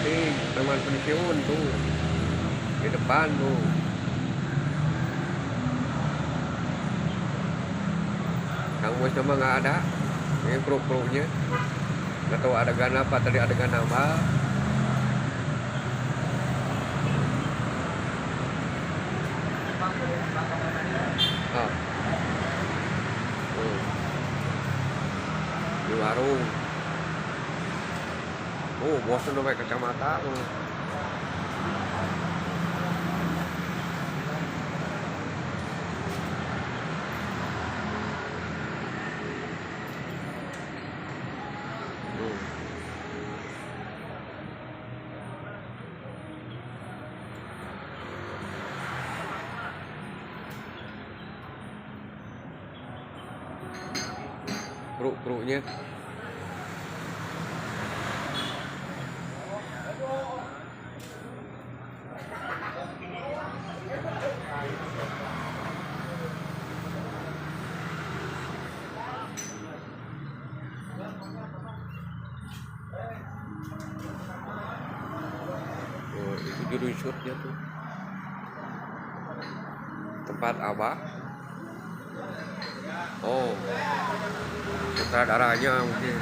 Ih, teman pensiun tuh di depan tuh. Kang Mus nama nggak ada. Ini kru-krunya. Nggak tahu adegan apa tadi, adegan apa. Ah, tuh, di warung. Oh, bosan udah pakai kacamata tuh. Tuh. Kru-krunya. Oh, itu judul shootnya tuh. Tempat apa? Oh, sutradaranya mungkin.